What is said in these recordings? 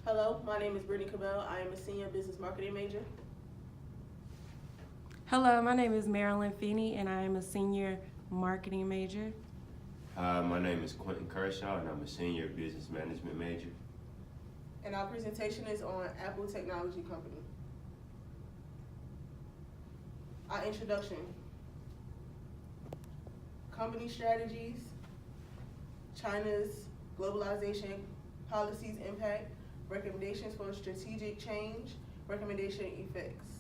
Hello, my name is Brittany Cabell. I am a senior business marketing major. Hello, my name is Marilyn Feeney, and I am a senior marketing major. Hi, my name is Quentin Kershaw, and I'm a senior business management major. And our presentation is on Apple Technology Company. Our introduction. Company strategies, China's globalization policies impact, recommendations for strategic change, recommendation effects.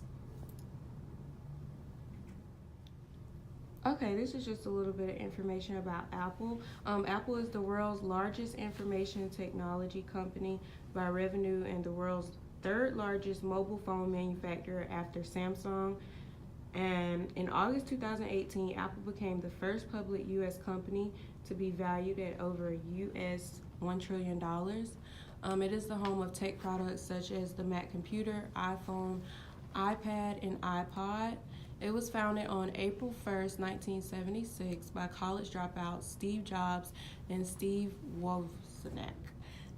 Okay, this is just a little bit of information about Apple. Apple is the world's largest information technology company by revenue and the world's third largest mobile phone manufacturer after Samsung. And in August 2018, Apple became the first public U.S. company to be valued at over U.S. $1 trillion. It is the home of tech products such as the Mac computer, iPhone, iPad, and iPod. It was founded on April 1st, 1976 by college dropouts Steve Jobs and Steve Wozniak.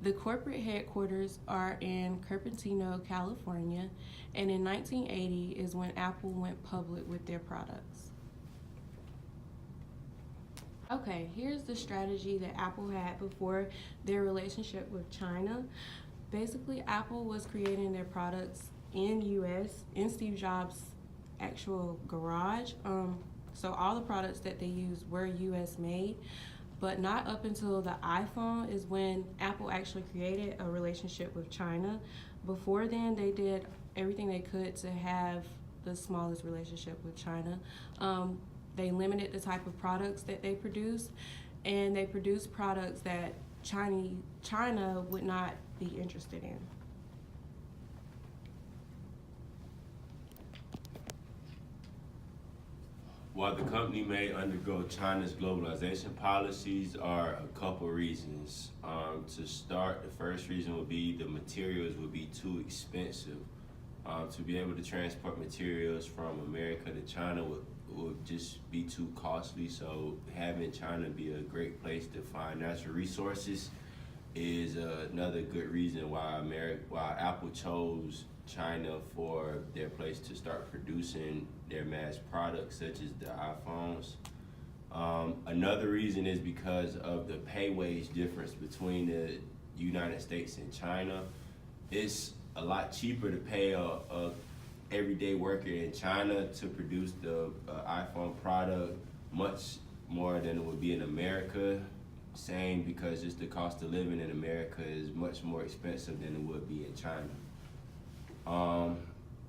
The corporate headquarters are in Cupertino, California, and in 1980 is when Apple went public with their products. Okay, here's the strategy that Apple had before their relationship with China. Basically, Apple was creating their products in US, in Steve Jobs' actual garage. So all the products that they used were US made, but not up until the iPhone is when Apple actually created a relationship with China. Before then, they did everything they could to have the smallest relationship with China. They limited the type of products that they produced, and they produced products that China would not be interested in. While the company may undergo China's globalization policies are a couple reasons. To start, the first reason would be the materials would be too expensive. To be able to transport materials from America to China would just be too costly. So having China be a great place to find natural resources is another good reason why Apple chose China for their place to start producing their mass products such as the iPhones. Another reason is because of the pay wage difference between the United States and China. It's a lot cheaper to pay a everyday worker in China to produce the iPhone product, much more than it would be in America. Same because just the cost of living in America is much more expensive than it would be in China.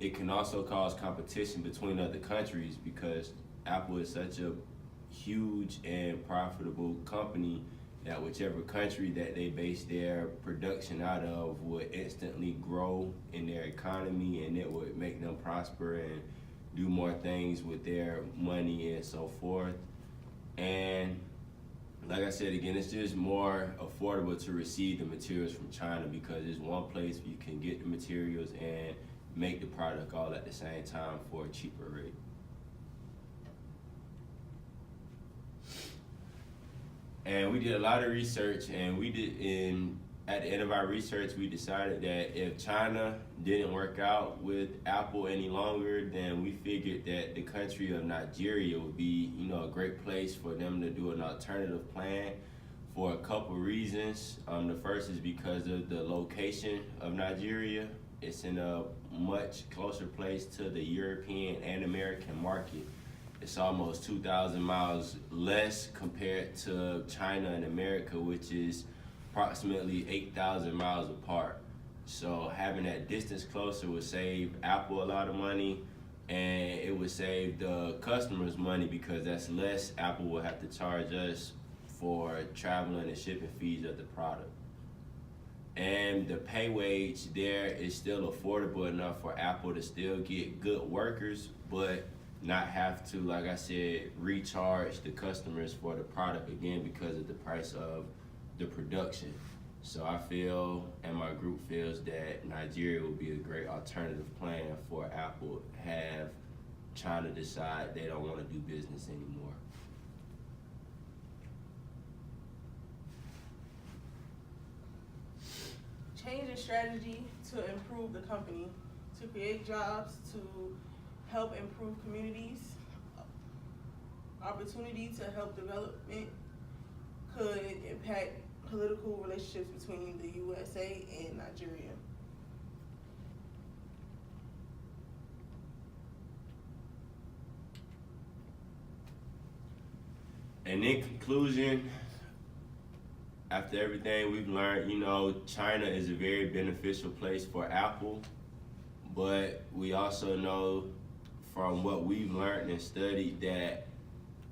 It can also cause competition between other countries because Apple is such a huge and profitable company that whichever country that they base their production out of would instantly grow in their economy, and it would make them prosper and do more things with their money and so forth. And like I said again, it's just more affordable to receive the materials from China because it's one place where you can get the materials and make the product all at the same time for a cheaper rate. And we did a lot of research, and at the end of our research, we decided that if China didn't work out with Apple any longer, then we figured that the country of Nigeria would be, a great place for them to do an alternative plan for a couple reasons. The first is because of the location of Nigeria. It's in a much closer place to the European and American market. It's almost 2,000 miles less compared to China and America, which is approximately 8,000 miles apart. So having that distance closer would save Apple a lot of money, and it would save the customers money because that's less Apple will have to charge us for traveling and shipping fees of the product. And the pay wage there is still affordable enough for Apple to still get good workers, but not have to, like I said, recharge the customers for the product again because of the price of the production. So I feel, and my group feels, that Nigeria will be a great alternative plan for Apple have China decide they don't want to do business anymore. Change and strategy to improve the company, to create jobs, to help improve communities, opportunity to help development, could impact political relationships between the USA and Nigeria. And in conclusion, after everything we've learned, you know, China is a very beneficial place for Apple, but we also know from what we've learned and studied that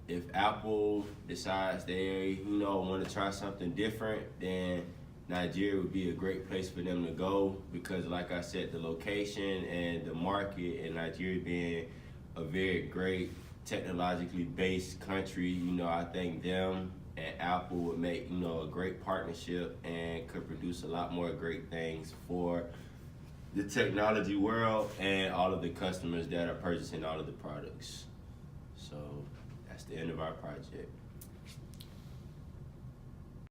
if Apple decides they, you know, want to try something different, then Nigeria would be a great place for them to go because, like I said, the location and the market, and Nigeria being a very great technologically based country, you know, I think them and Apple would make, you know, a great partnership and could produce a lot more great things for the technology world and all of the customers that are purchasing all of the products. So that's the end of our project.